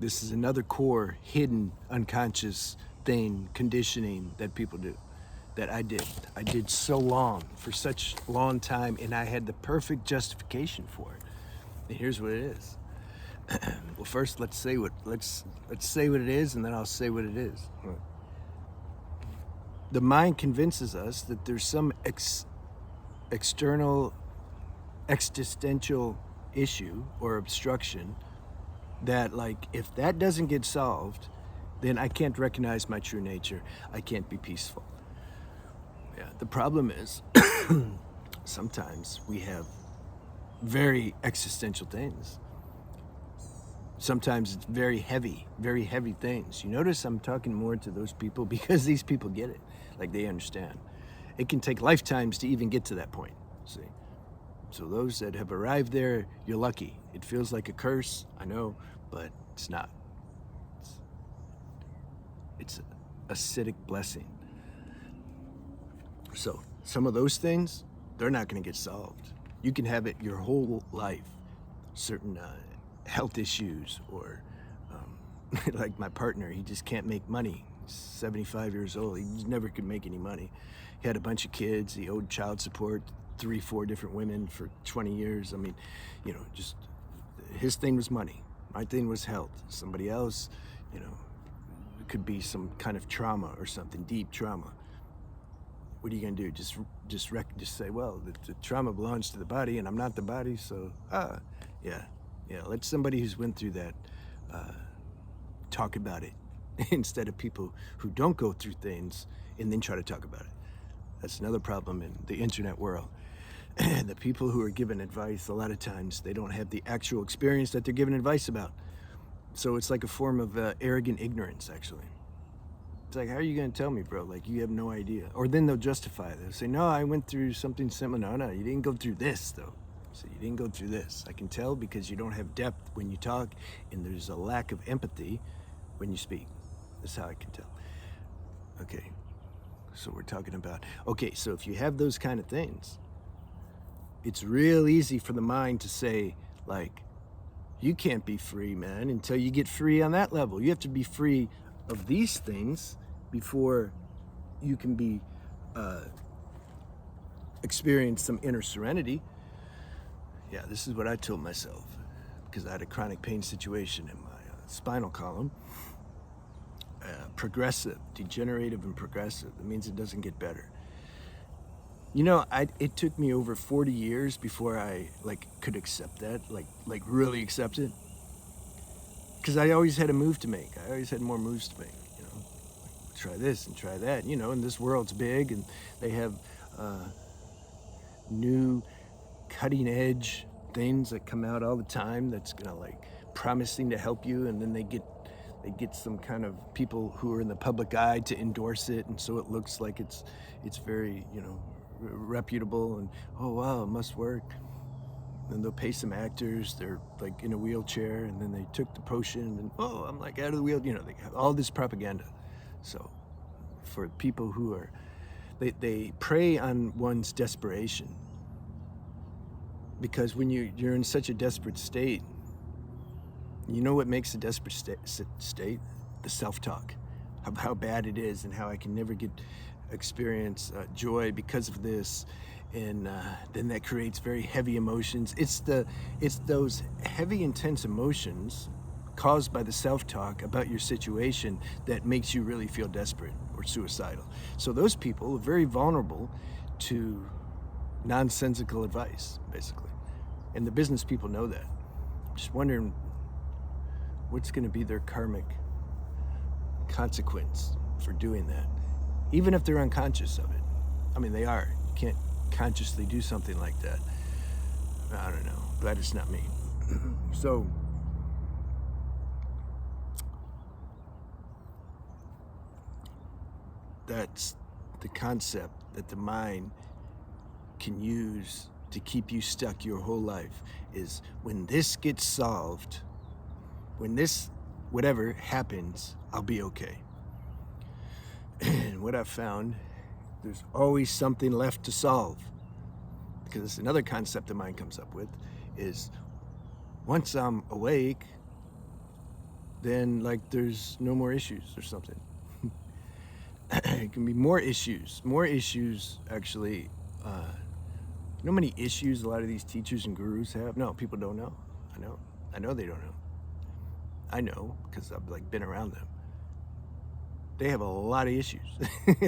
This is another core, hidden, unconscious thing, conditioning that people do, that I did. I did so long, for such a long time, and I had the perfect justification for it. And here's what it is. Well, first, let's say what it is, and then I'll say what it is. The mind convinces us that there's some external existential issue or obstruction that, like, if that doesn't get solved, then I can't recognize my true nature. I can't be peaceful. Yeah, the problem is sometimes we have very existential things. Sometimes it's very heavy things. You notice I'm talking more to those people because these people get it, like they understand. It can take lifetimes to even get to that point, see? So those that have arrived there, you're lucky. It feels like a curse, I know, but it's not. It's a acidic blessing. So some of those things, they're not going to get solved. You can have it your whole life, certain health issues, or like my partner, he just can't make money. He's 75 years old, he never could make any money. He had a bunch of kids, he owed child support, 3-4 different women for 20 years. I mean, you know, just his thing was money. My thing was health. Somebody else, you know, it could be some kind of trauma or something, deep trauma. What are you gonna do? Just say, well, the trauma belongs to the body, and I'm not the body, so yeah. Let somebody who's went through that talk about it instead of people who don't go through things and then try to talk about it. That's another problem in the internet world. And the people who are giving advice, a lot of times they don't have the actual experience that they're giving advice about. So it's like a form of arrogant ignorance, actually. It's like, how are you going to tell me, bro? Like, you have no idea. Or then they'll justify it. They'll say, no, I went through something similar. No, you didn't go through this, though. So you didn't go through this. I can tell because you don't have depth when you talk, and there's a lack of empathy when you speak. That's how I can tell. Okay, so we're talking about, okay, so if you have those kind of things, it's real easy for the mind to say, like, you can't be free, man, until you get free on that level. You have to be free of these things before you can be experience some inner serenity. Yeah, this is what I told myself, because I had a chronic pain situation in my spinal column. Progressive, degenerative and progressive. That means it doesn't get better. You know, it took me over 40 years before I could accept that, like really accept it. Because I always had a move to make. I always had more moves to make, you know. Try this and try that, you know, and this world's big, and they have new cutting edge things that come out all the time that's gonna, like, promising to help you, and then they get some kind of people who are in the public eye to endorse it, and so it looks like it's very, you know, reputable, and oh wow, it must work. Then they'll pay some actors, they're like in a wheelchair, and then they took the potion, and oh, I'm like out of the wheel, you know, they have all this propaganda. So for people who are, they prey on one's desperation, because when you're in such a desperate state, you know what makes a desperate state? The self-talk of how bad it is and how I can never experience joy because of this, and then that creates very heavy emotions. It's those heavy, intense emotions caused by the self-talk about your situation that makes you really feel desperate or suicidal. So those people are very vulnerable to nonsensical advice, basically. And the business people know that. I'm just wondering what's going to be their karmic consequence for doing that, even if they're unconscious of it. I mean, they are. You can't consciously do something like that. I don't know. Glad it's not me. So that's the concept that the mind can use to keep you stuck your whole life, is when this gets solved, when this whatever happens, I'll be okay. And what I've found, there's always something left to solve. Because another concept the mind comes up with is, once I'm awake, then like there's no more issues or something. It can be more issues actually. You know how many issues a lot of these teachers and gurus have? No, people don't know. I know they don't know. I know because I've like been around them. They have a lot of issues,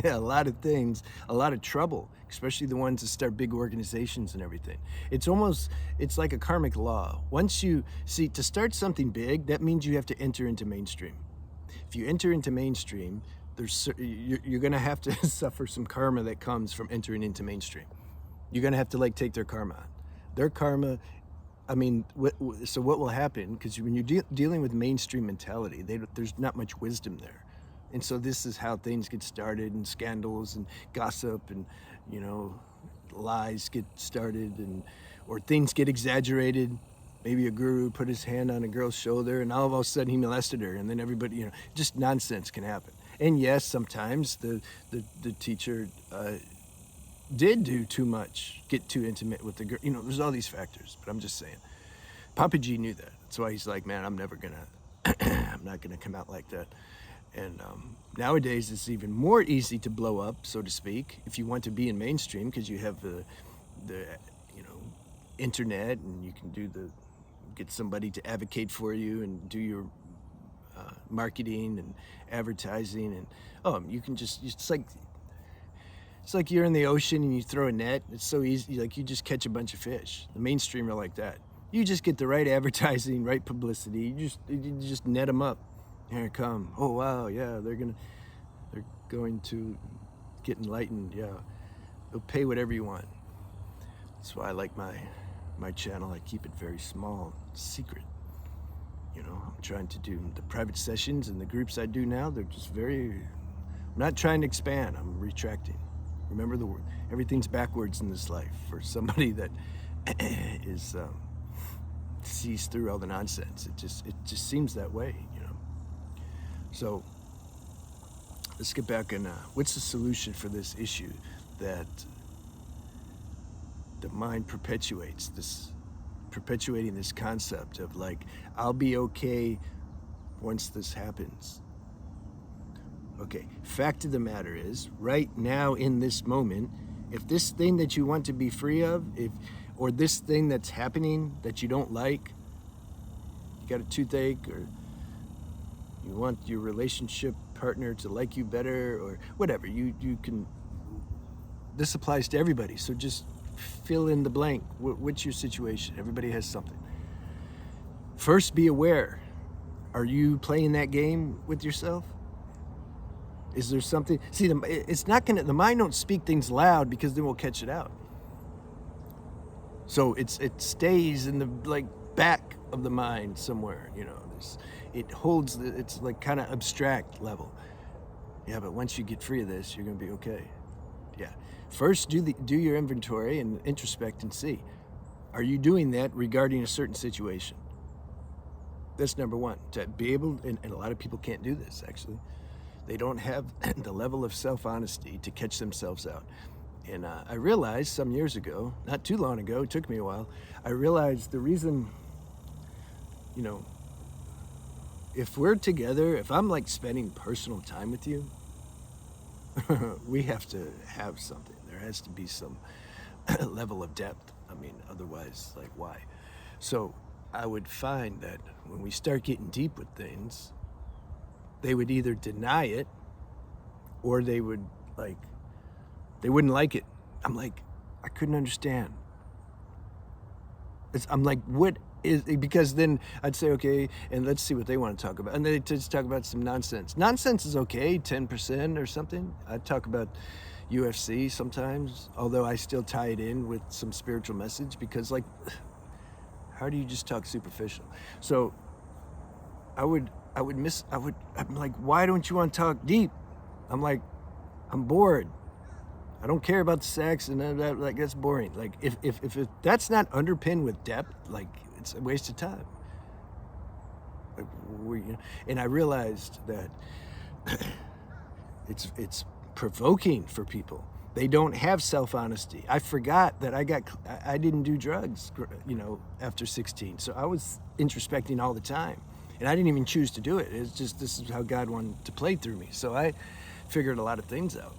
a lot of things, a lot of trouble, especially the ones that start big organizations and everything. It's like a karmic law. Once you see, to start something big, that means you have to enter into mainstream. If you enter into mainstream, you're going to have to suffer some karma that comes from entering into mainstream. You're going to have to like take their karma on. Their karma, I mean, so what will happen, because when you're dealing with mainstream mentality, there's not much wisdom there. And so this is how things get started, and scandals and gossip and, you know, lies get started, or things get exaggerated. Maybe a guru put his hand on a girl's shoulder and all of a sudden he molested her, and then everybody, you know, just nonsense can happen. And yes, sometimes the teacher did do too much, get too intimate with the girl. You know, there's all these factors, but I'm just saying. Papaji knew that. That's why he's like, man, I'm not gonna come out like that. And nowadays it's even more easy to blow up, so to speak, if you want to be in mainstream, because you have the you know, internet, and you can get somebody to advocate for you and do your marketing and advertising, and you can just, it's like you're in the ocean and you throw a net. It's so easy, like you just catch a bunch of fish. The mainstream are like that. You just get the right advertising, right publicity. You just net them up. Here it come. Oh wow, yeah, they're going to get enlightened. Yeah, they'll pay whatever you want. That's why I like my channel. I keep it very small, secret. You know, I'm trying to do the private sessions and the groups I do now. They're just I'm not trying to expand. I'm retracting. Remember the word. Everything's backwards in this life for somebody that sees through all the nonsense. It just seems that way. So let's get back on what's the solution for this issue that the mind perpetuating this concept of like, I'll be okay once this happens. Okay, fact of the matter is, right now in this moment, if this thing that you want to be free of, or this thing that's happening that you don't like, you got a toothache, or you want your relationship partner to like you better, or whatever, you can, this applies to everybody, so just fill in the blank. What's your situation? Everybody has something. First, be aware. Are you playing that game with yourself? Is there something? See, it's not gonna, the mind don't speak things loud, because then we'll catch it out. So it stays in the like back of the mind somewhere, you know. It holds, it's like kind of abstract level. Yeah, but once you get free of this, you're gonna be okay. Yeah. First, do your inventory and introspect and see. Are you doing that regarding a certain situation? That's number one. To be able, and a lot of people can't do this actually. They don't have the level of self-honesty to catch themselves out. And I realized some years ago, not too long ago, it took me a while, I realized the reason, you know, if we're together, if I'm like spending personal time with you, we have to have something. There has to be some level of depth. I mean, otherwise, like, why? So I would find that when we start getting deep with things, they would either deny it, or they wouldn't like it. I'm like, I couldn't understand. I'm like, what is, because then I'd say, okay, and let's see what they want to talk about. And they just talk about some nonsense. Nonsense is okay, 10% or something. I talk about UFC sometimes, although I still tie it in with some spiritual message, because like, how do you just talk superficial? So I'm like, why don't you want to talk deep? I'm like, I'm bored. I don't care about the sex and that, like, that's boring. Like, if that's not underpinned with depth, like, it's a waste of time. Like, and I realized that it's provoking for people. They don't have self-honesty. I forgot that I didn't do drugs, you know, after 16. So I was introspecting all the time. And I didn't even choose to do it. It's just, this is how God wanted to play through me. So I figured a lot of things out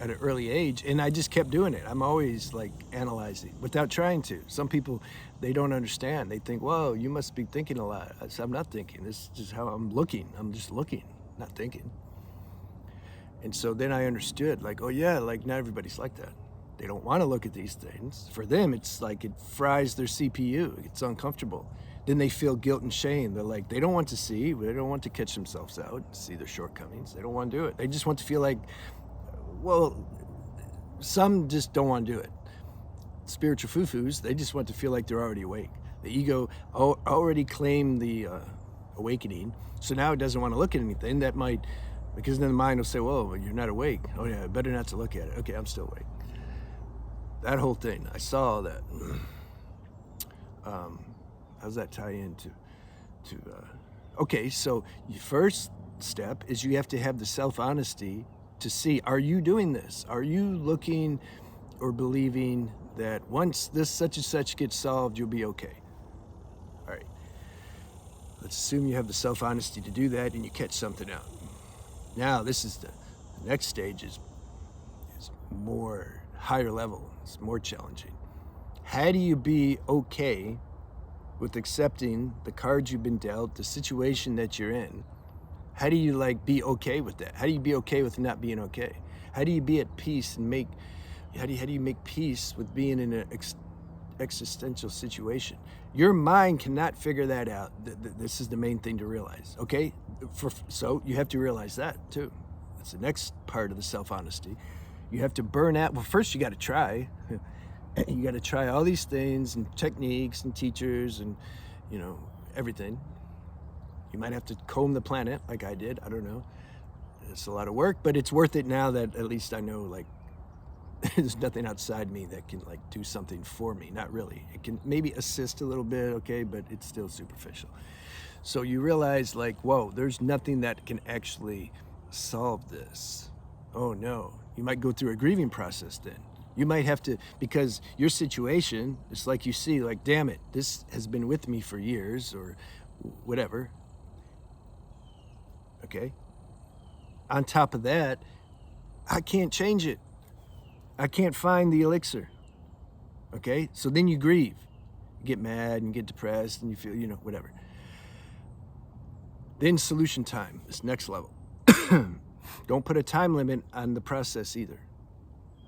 at an early age, and I just kept doing it. I'm always like analyzing without trying to. Some people, they don't understand. They think, whoa, you must be thinking a lot. I said, I'm not thinking. This is just how I'm looking. I'm just looking, not thinking. And so then I understood, like, oh yeah, like not everybody's like that. They don't want to look at these things. For them, it's like it fries their CPU. It's uncomfortable. Then they feel guilt and shame. They're like, they don't want to see, they don't want to catch themselves out, see their shortcomings. They don't want to do it. They just want to feel like, well, some just don't want to do it. Spiritual foo-foos, they just want to feel like they're already awake. The ego already claimed the awakening, so now it doesn't want to look at anything. That might, because then the mind will say, well, you're not awake. Oh yeah, better not to look at it. Okay, I'm still awake. That whole thing, I saw that. How does that tie into okay, so your first step is you have to have the self-honesty to see, are you doing this? Are you looking or believing that once this such and such gets solved, you'll be okay? All right, let's assume you have the self-honesty to do that and you catch something out. Now this is the next stage is more higher level, it's more challenging. How do you be okay with accepting the cards you've been dealt, the situation that you're in? How do you like be okay with that? How do you be okay with not being okay? How do you be at peace and how do you make peace with being in an existential situation? Your mind cannot figure that out. This is the main thing to realize, okay? So you have to realize that too. That's the next part of the self-honesty. You have to burn out. Well, first you got to try. You got to try all these things and techniques and teachers and, you know, everything. You might have to comb the planet like I did. I don't know. It's a lot of work, but it's worth it now that at least I know, like, there's nothing outside me that can like do something for me. Not really. It can maybe assist a little bit, okay, but it's still superficial. So you realize, like, whoa, there's nothing that can actually solve this. Oh no. You might go through a grieving process then. You might have to, because your situation, it's like you see, like, damn it, this has been with me for years or whatever. Okay? On top of that, I can't change it. I can't find the elixir. Okay? So then you grieve. You get mad and get depressed and you feel, you know, whatever. Then solution time is next level. Don't put a time limit on the process either.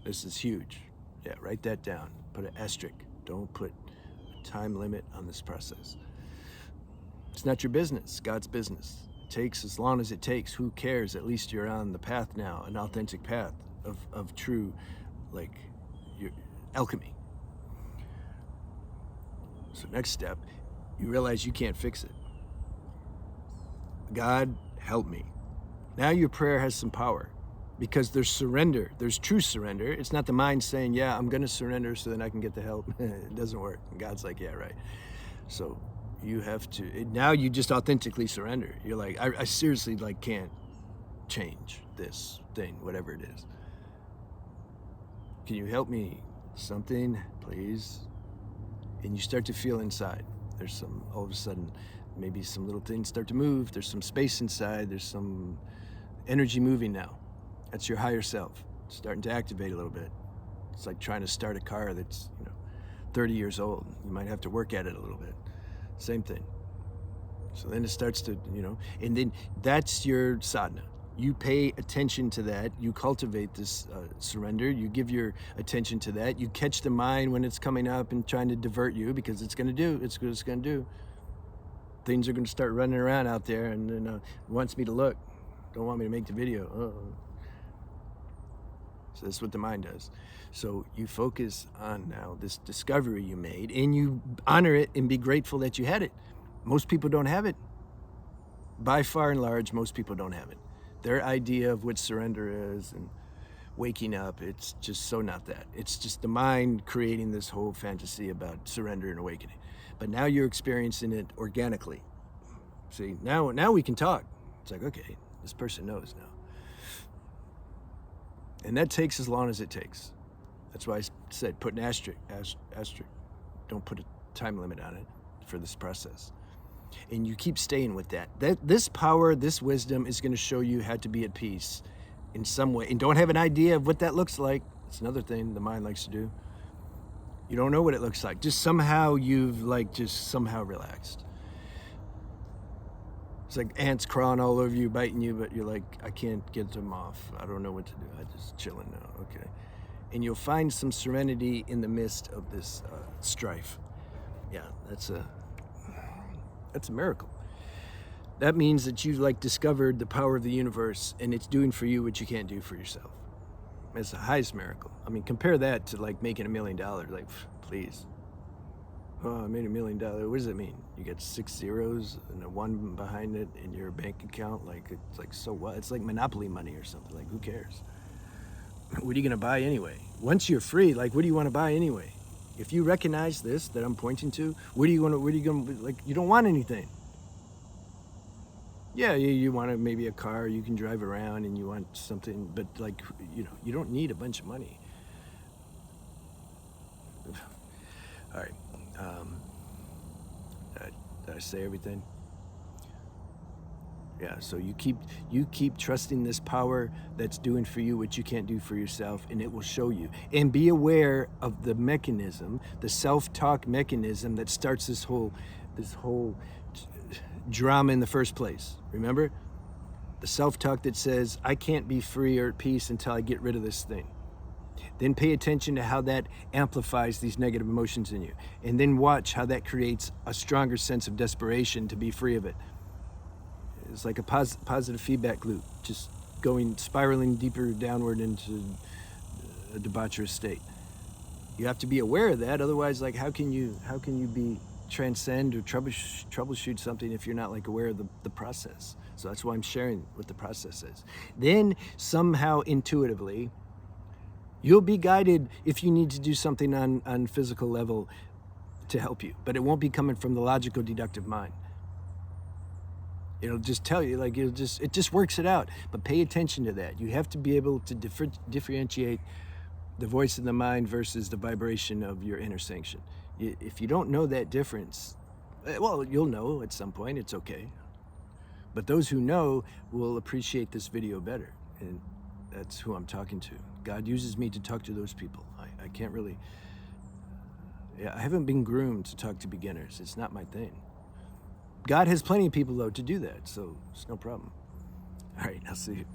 This is huge. Yeah, write that down. Put an asterisk. Don't put a time limit on this process. It's not your business. God's business. It takes as long as it takes. Who cares? At least you're on the path now, an authentic path of true, like, your alchemy. So next step, you realize you can't fix it. God, help me. Now your prayer has some power because there's surrender. There's true surrender. It's not the mind saying, yeah, I'm going to surrender so then I can get the help. It doesn't work. And God's like, yeah, right. So you have to, now you just authentically surrender. You're like, I seriously like can't change this thing, whatever it is. Can you help me? Something, please? And you start to feel inside. There's some, all of a sudden, maybe some little things start to move. There's some space inside. There's some energy moving now. That's your higher self starting to activate a little bit. It's like trying to start a car that's, 30 years old. You might have to work at it a little bit. Same thing. So then it starts to, and then that's your sadhana. You pay attention to that. You cultivate this surrender. You give your attention to that. You catch the mind when it's coming up and trying to divert you, because it's going to do. It's what it's going to do. Things are going to start running around out there, and then it wants me to look. Don't want me to make the video. So that's what the mind does. So you focus on now this discovery you made, and you honor it and be grateful that you had it. Most people don't have it. By far and large, most people don't have it. Their idea of what surrender is and waking up, it's just so not that. It's just the mind creating this whole fantasy about surrender and awakening. But now you're experiencing it organically. See, now we can talk. It's like, okay, this person knows now. And that takes as long as it takes. That's why I said put an asterisk. Don't put a time limit on it for this process. And you keep staying with that. This power, this wisdom is going to show you how to be at peace in some way. And don't have an idea of what that looks like. It's another thing the mind likes to do. You don't know what it looks like. Just somehow you've just somehow relaxed. It's like ants crawling all over you, biting you, but you're like, I can't get them off. I don't know what to do. I'm just chilling now. Okay. And you'll find some serenity in the midst of this strife. Yeah, that's a miracle. That means that you've discovered the power of the universe, and it's doing for you what you can't do for yourself. It's the highest miracle. I mean, compare that to making $1 million. Please. Oh, I made $1 million. What does it mean? You get 6 zeros and a 1 behind it in your bank account. It's so what? It's like Monopoly money or something. Who cares? What are you gonna buy anyway? Once you're free, what do you want to buy anyway? If you recognize this that I'm pointing to, what are you gonna you don't want anything. Yeah, you want maybe a car you can drive around, and you want something, but you don't need a bunch of money. All right. Did I say everything? Yeah, so you keep trusting this power that's doing for you what you can't do for yourself, and it will show you. And be aware of the mechanism, the self-talk mechanism that starts this whole drama in the first place. Remember? The self-talk that says, I can't be free or at peace until I get rid of this thing. Then pay attention to how that amplifies these negative emotions in you. And then watch how that creates a stronger sense of desperation to be free of it. It's like a positive feedback loop, just spiraling deeper downward into a debaucherous state. You have to be aware of that. Otherwise, how can you transcend or troubleshoot something if you're not aware of the process? So that's why I'm sharing what the process is. Then somehow intuitively, you'll be guided if you need to do something on physical level to help you, but it won't be coming from the logical deductive mind. It'll just tell you, it just works it out. But pay attention to that. You have to be able to differentiate the voice in the mind versus the vibration of your inner sanction. If you don't know that difference, well, you'll know at some point. It's okay. But those who know will appreciate this video better. And that's who I'm talking to. God uses me to talk to those people. I can't really... I haven't been groomed to talk to beginners. It's not my thing. God has plenty of people, though, to do that, so it's no problem. All right, I'll see you.